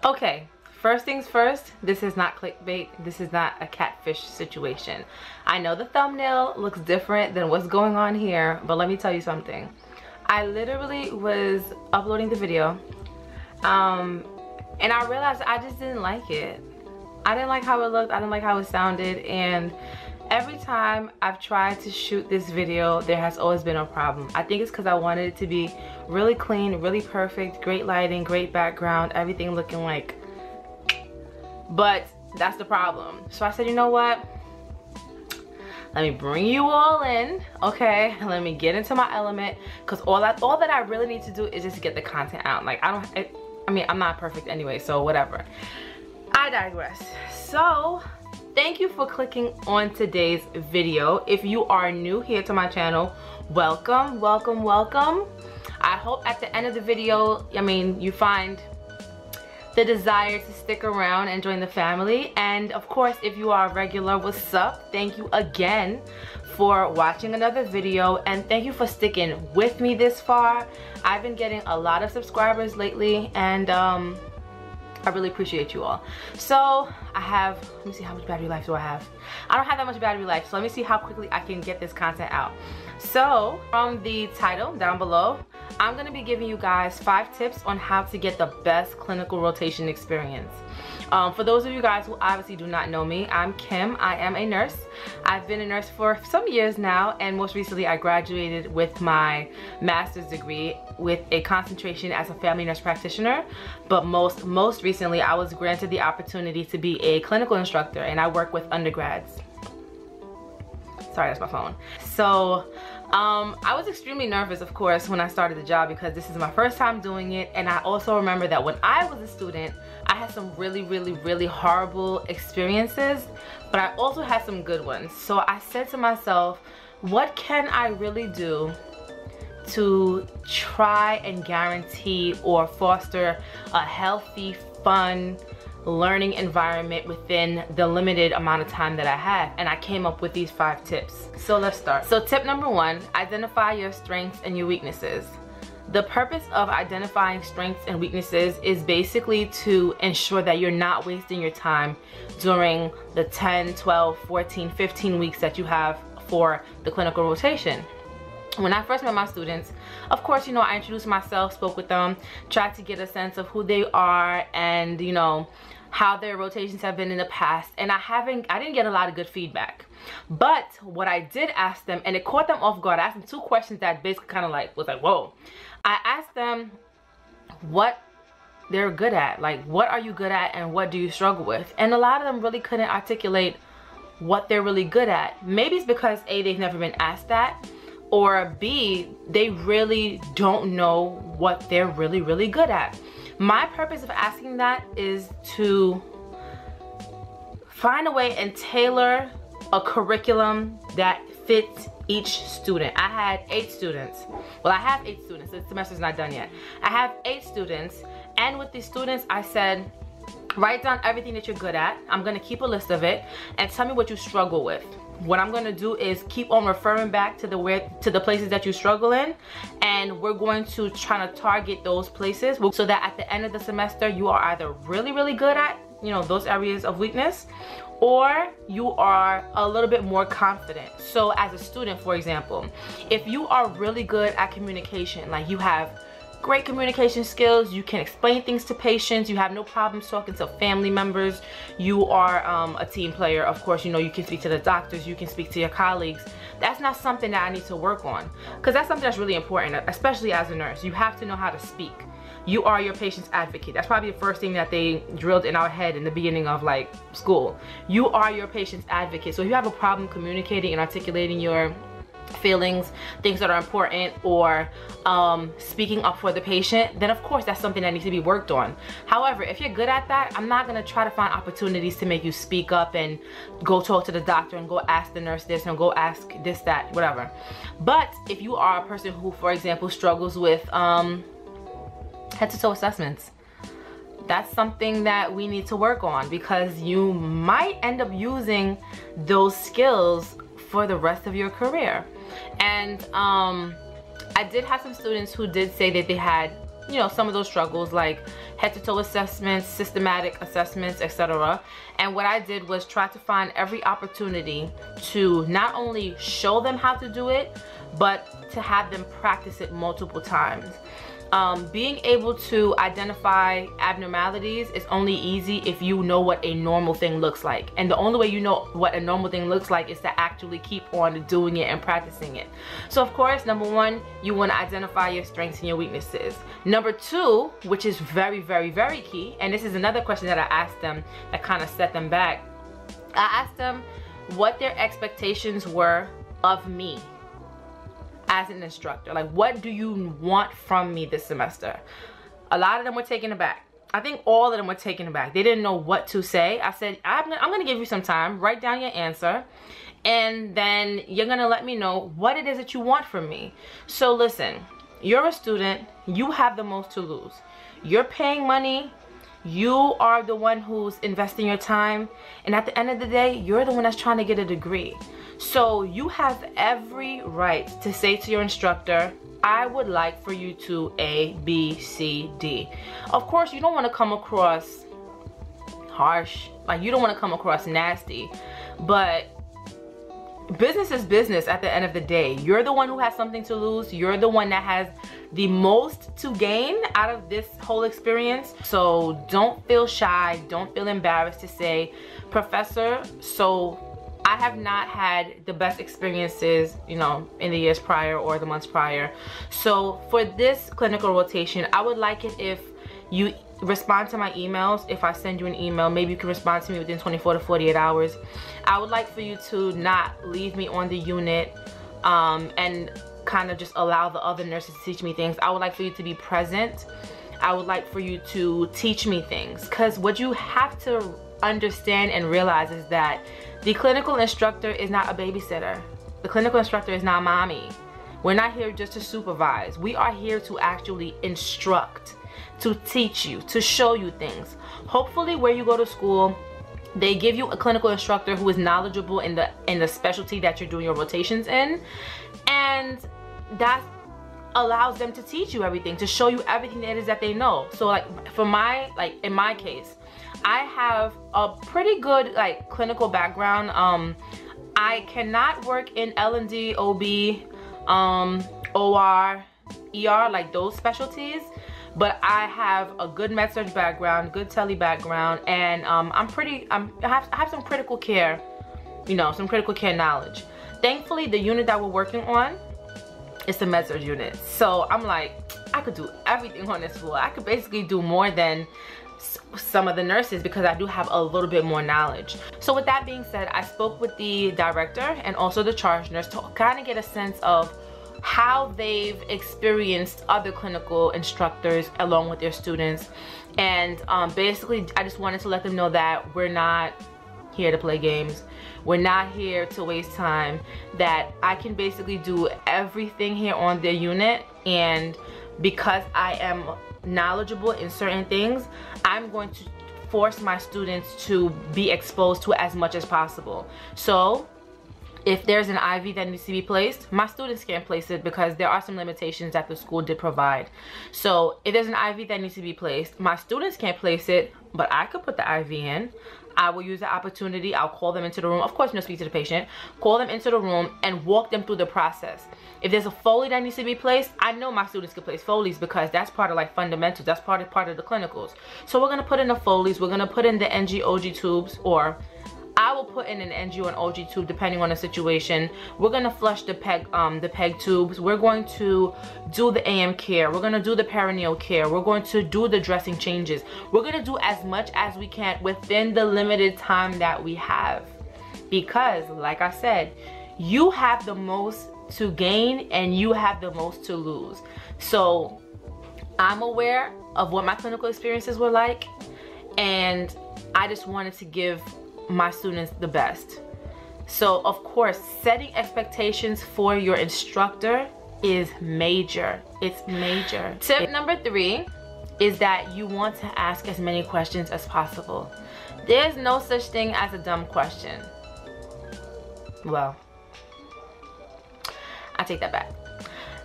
Okay, first things first, this is not clickbait. This is not a catfish situation. I know the thumbnail looks different than what's going on here, but let me tell you something. I literally was uploading the video, and I realized I just didn't like it. I didn't like how it looked, I didn't like how it sounded, and every time I've tried to shoot this video, there has always been a problem. I think it's because I wanted it to be really clean, really perfect, great lighting, great background, everything looking like, but that's the problem. So I said, you know what? Let me bring you all in, okay? Let me get into my element, because all that I really need to do is just get the content out. Like, I mean, I'm not perfect anyway, so whatever. I digress. So, thank you for clicking on today's video. If you are new here to my channel, welcome, welcome, welcome. I hope at the end of the video, I mean, you find the desire to stick around and join the family. And of course, if you are a regular, what's up? Thank you again for watching another video, and thank you for sticking with me this far. I've been getting a lot of subscribers lately, and I really appreciate you all. So I have, let me see, how much battery life do I have? I don't have that much battery life, so let me see how quickly I can get this content out. So from the title down below, I'm gonna be giving you guys 5 tips on how to get the best clinical rotation experience. For those of you guys who obviously do not know me, I'm Kim. I am a nurse. I've been a nurse for some years now, and most recently I graduated with my master's degree with a concentration as a family nurse practitioner. But most recently I was granted the opportunity to be a clinical instructor, and I work with undergrads. Sorry, that's my phone. So I was extremely nervous, of course, when I started the job, because this is my first time doing it. And I also remember that when I was a student, I had some really horrible experiences, but I also had some good ones. So I said to myself, what can I really do to try and guarantee or foster a healthy, fun learning environment within the limited amount of time that I have? And I came up with these 5 tips. So let's start. So tip number 1, identify your strengths and your weaknesses. The purpose of identifying strengths and weaknesses is basically to ensure that you're not wasting your time during the 10, 12, 14, 15 weeks that you have for the clinical rotation. When I first met my students, of course, you know, I introduced myself, spoke with them, tried to get a sense of who they are and, you know, how their rotations have been in the past. And I didn't get a lot of good feedback. But what I did ask them, and it caught them off guard, I asked them 2 questions that basically kind of like, was like, whoa. I asked them what they're good at. Like, what are you good at and what do you struggle with? And a lot of them really couldn't articulate what they're really good at. Maybe it's because A, they've never been asked that, or B, they really don't know what they're really good at. My purpose of asking that is to find a way and tailor a curriculum that fits each student. I had 8 students. Well, I have 8 students. The semester's not done yet. I have 8 students, and with these students, I said, write down everything that you're good at. I'm gonna keep a list of it, and tell me what you struggle with. What I'm gonna do is keep on referring back to the places that you struggle in, and we're going to try to target those places so that at the end of the semester you are either really good at, you know, those areas of weakness, or you are a little bit more confident. So as a student, for example, if you are really good at communication, like you have great communication skills, you can explain things to patients, you have no problems talking to family members, you are a team player, of course, you know, you can speak to the doctors, you can speak to your colleagues. That's not something that I need to work on, because that's something that's really important, especially as a nurse. You have to know how to speak. You are your patient's advocate. That's probably the first thing that they drilled in our head in the beginning of like school. You are your patient's advocate. So if you have a problem communicating and articulating your feelings, things that are important, or speaking up for the patient, then of course that's something that needs to be worked on. However, if you're good at that, I'm not gonna try to find opportunities to make you speak up and go talk to the doctor and go ask the nurse this and go ask this, that, whatever. But if you are a person who, for example, struggles with head to toe assessments, that's something that we need to work on, because you might end up using those skills for the rest of your career. And I did have some students who did say that they had, you know, some of those struggles like head-to-toe assessments, systematic assessments, etc. And what I did was try to find every opportunity to not only show them how to do it, but to have them practice it multiple times. Being able to identify abnormalities is only easy if you know what a normal thing looks like. And the only way you know what a normal thing looks like is to actually keep on doing it and practicing it. So of course, number one, you want to identify your strengths and your weaknesses. Number two, which is very, very, very key, and this is another question that I asked them that kind of set them back. I asked them what their expectations were of me as an instructor. Like, what do you want from me this semester? A lot of them were taken aback. I think all of them were taken aback. They didn't know what to say. I said, I'm gonna give you some time, write down your answer, and then you're gonna let me know what it is that you want from me. So listen, you're a student, you have the most to lose. You're paying money, you are the one who's investing your time, and at the end of the day, you're the one that's trying to get a degree. So you have every right to say to your instructor, I would like for you to A, B, C, D. Of course, you don't want to come across harsh, like you don't want to come across nasty, but business is business at the end of the day. You're the one who has something to lose. You're the one that has the most to gain out of this whole experience. So don't feel shy, don't feel embarrassed to say, Professor, so I have not had the best experiences, you know, in the years prior or the months prior. So for this clinical rotation, I would like it if you respond to my emails. If I send you an email, maybe you can respond to me within 24 to 48 hours. I would like for you to not leave me on the unit and kind of just allow the other nurses to teach me things. I would like for you to be present. I would like for you to teach me things, because what you have to understand and realize is that the clinical instructor is not a babysitter. The clinical instructor is not mommy. We're not here just to supervise. We are here to actually instruct, to teach you, to show you things. Hopefully where you go to school, they give you a clinical instructor who is knowledgeable in the specialty that you're doing your rotations in, and that allows them to teach you everything, to show you everything that it is that they know. So like in my case, I have a pretty good like clinical background. I cannot work in L&D, OB, OR, ER, like those specialties, but I have a good med-surg background, good tele background, and I have some critical care, you know, some critical care knowledge. Thankfully, the unit that we're working on is the med-surg unit. So I'm like, I could do everything on this floor. I could basically do more than some of the nurses because I do have a little bit more knowledge. So with that being said, I spoke with the director and also the charge nurse to kind of get a sense of how they've experienced other clinical instructors along with their students. And basically, I just wanted to let them know that we're not here to play games. We're not here to waste time. That I can basically do everything here on their unit, and because I am knowledgeable in certain things, I'm going to force my students to be exposed to as much as possible. So if there's an IV that needs to be placed, my students can't place it because there are some limitations that the school did provide. So if there's an IV that needs to be placed, my students can't place it, but I could put the IV in. I will use the opportunity, I'll call them into the room, of course, speak to the patient, call them into the room and walk them through the process. If there's a Foley that needs to be placed, I know my students can place Foleys because that's part of like fundamentals, that's part of the clinicals. So we're gonna put in the Foleys, we're gonna put in the NG-OG tubes, or I will put in an NG or an OG tube depending on the situation. We're gonna flush the PEG tubes. We're going to do the AM care. We're gonna do the perineal care. We're going to do the dressing changes. We're gonna do as much as we can within the limited time that we have. Because, like I said, you have the most to gain and you have the most to lose. So I'm aware of what my clinical experiences were like, and I just wanted to give my students the best. So of course, setting expectations for your instructor is major. It's major. Tip number 3 is that you want to ask as many questions as possible. There's no such thing as a dumb question. Well, I take that back.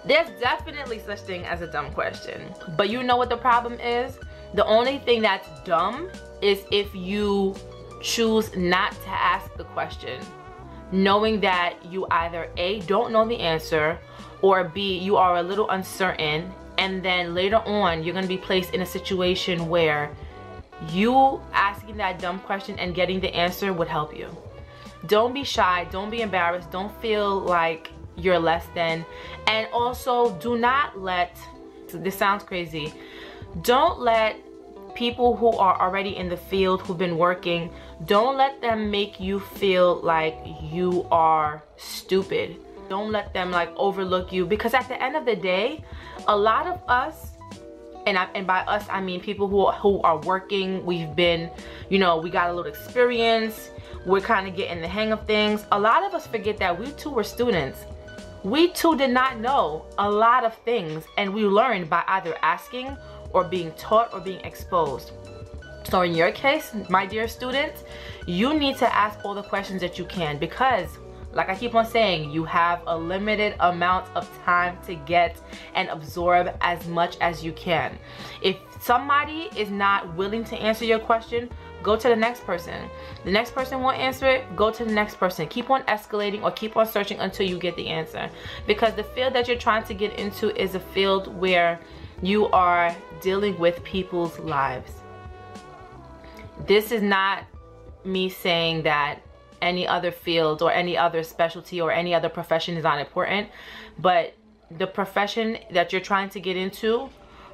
There's definitely such thing as a dumb question. But you know what the problem is? The only thing that's dumb is if you choose not to ask the question, knowing that you either A, don't know the answer, or B, you are a little uncertain, and then later on you're going to be placed in a situation where you asking that dumb question and getting the answer would help you. Don't be shy, don't be embarrassed, don't feel like you're less than. And also, do not let, this sounds crazy, don't let people who are already in the field, who've been working, don't let them make you feel like you are stupid. Don't let them like overlook you, because at the end of the day, a lot of us, and by us I mean people who are working, we've been, you know, we got a little experience, we're kind of getting the hang of things. A lot of us forget that we too were students. We too did not know a lot of things, and we learned by either asking or being taught or being exposed. So in your case, my dear students, you need to ask all the questions that you can, because like I keep on saying, you have a limited amount of time to get and absorb as much as you can. If somebody is not willing to answer your question, go to the next person. The next person won't answer it, go to the next person. Keep on escalating or keep on searching until you get the answer. Because the field that you're trying to get into is a field where you are dealing with people's lives. This is not me saying that any other field or any other specialty or any other profession is not important, but the profession that you're trying to get into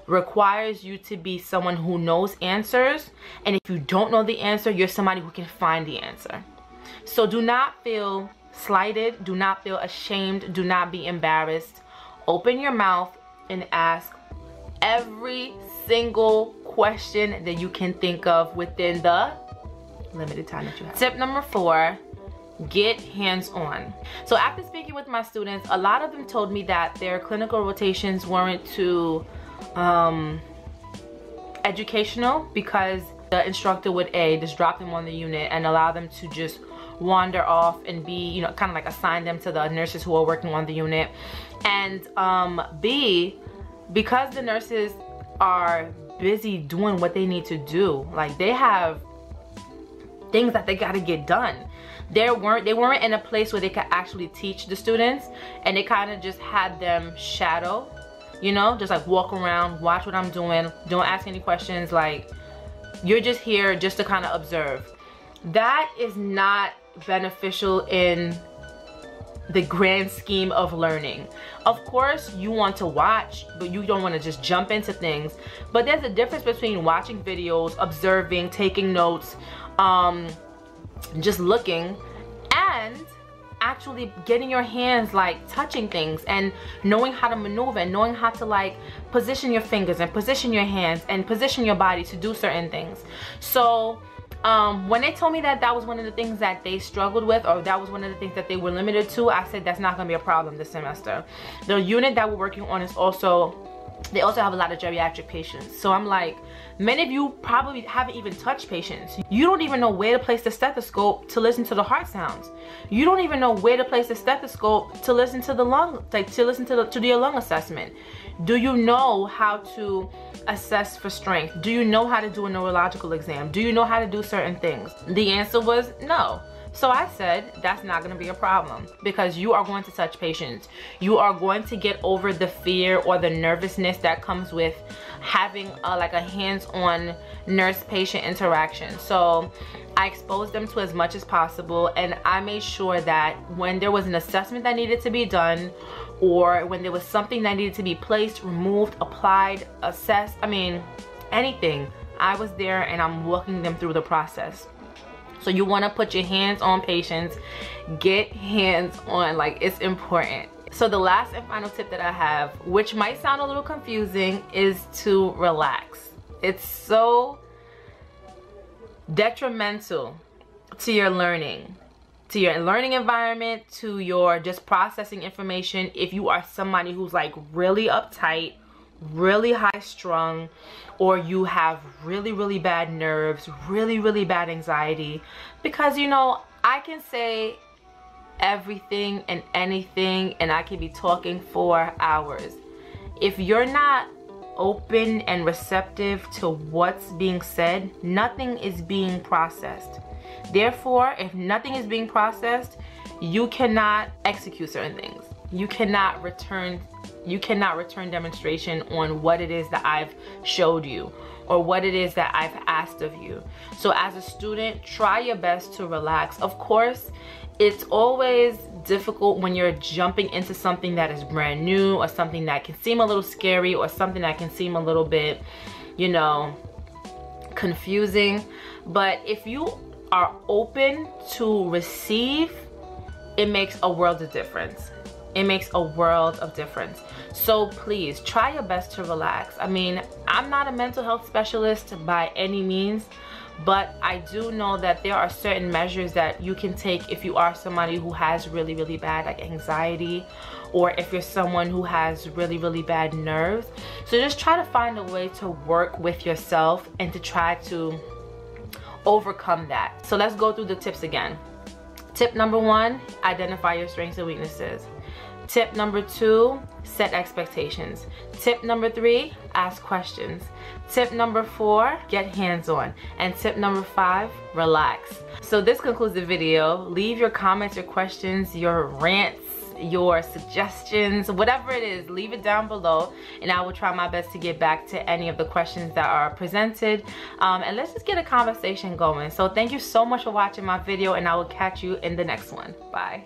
requires you to be someone who knows answers, and if you don't know the answer, you're somebody who can find the answer. So do not feel slighted, do not feel ashamed, do not be embarrassed. Open your mouth and ask every single question that you can think of within the limited time that you have. Tip number 4, get hands-on. So after speaking with my students, a lot of them told me that their clinical rotations weren't too educational, because the instructor would just drop them on the unit and allow them to just wander off and be, you know, kind of like assign them to the nurses who are working on the unit. And B, because the nurses are busy doing what they need to do, like they have things that they got to get done. They weren't in a place where they could actually teach the students, and they kind of just had them shadow, you know, just like walk around, watch what I'm doing, don't ask any questions, like you're just here just to kind of observe. That is not beneficial in the grand scheme of learning. Of course you want to watch, but you don't want to just jump into things. But there's a difference between watching videos, observing, taking notes, just looking, and actually getting your hands like touching things and knowing how to maneuver and knowing how to like position your fingers and position your hands and position your body to do certain things. So when they told me that that was one of the things that they struggled with, or that was one of the things that they were limited to, I said that's not going to be a problem this semester. The unit that we're working on is also, they also have a lot of geriatric patients. So I'm like, many of you probably haven't even touched patients. You don't even know where to place the stethoscope to listen to the heart sounds. You don't even know where to place the stethoscope to listen to the lung, like to listen to your lung assessment. Do you know how to assess for strength? Do you know how to do a neurological exam? Do you know how to do certain things? The answer was no. So I said, that's not gonna be a problem, because you are going to touch patients. You are going to get over the fear or the nervousness that comes with having like a hands-on nurse-patient interaction. So I exposed them to as much as possible, and I made sure that when there was an assessment that needed to be done, or when there was something that needed to be placed, removed, applied, assessed, I mean, anything, I was there and I'm walking them through the process. So you want to put your hands on patients, get hands on, like it's important. So the last and final tip that I have, which might sound a little confusing, is to relax. It's so detrimental to your learning, to your learning environment, to your just processing information. If you are somebody who's like really uptight, really high strung, or you have really bad nerves, really bad anxiety, because you know, I can say everything and anything and I can be talking for hours. If you're not open and receptive to what's being said, nothing is being processed. Therefore, if nothing is being processed, you cannot execute certain things. You cannot return demonstration on what it is that I've showed you or what it is that I've asked of you. So as a student, try your best to relax. Of course, it's always difficult when you're jumping into something that is brand new, or something that can seem a little scary, or something that can seem a little bit, you know, confusing. But if you are open to receive, it makes a world of difference. It makes a world of difference. So please try your best to relax. I mean, I'm not a mental health specialist by any means, but I do know that there are certain measures that you can take if you are somebody who has really, really bad like anxiety, or if you're someone who has really, really bad nerves. So just try to find a way to work with yourself and to try to overcome that. So let's go through the tips again. Tip number 1, identify your strengths and weaknesses. Tip number 2, set expectations. Tip number 3, ask questions. Tip number 4, get hands-on. And tip number 5, relax. So this concludes the video. Leave your comments, your questions, your rants, your suggestions, whatever it is, leave it down below, and I will try my best to get back to any of the questions that are presented, and let's just get a conversation going. So thank you so much for watching my video, and I will catch you in the next one. Bye.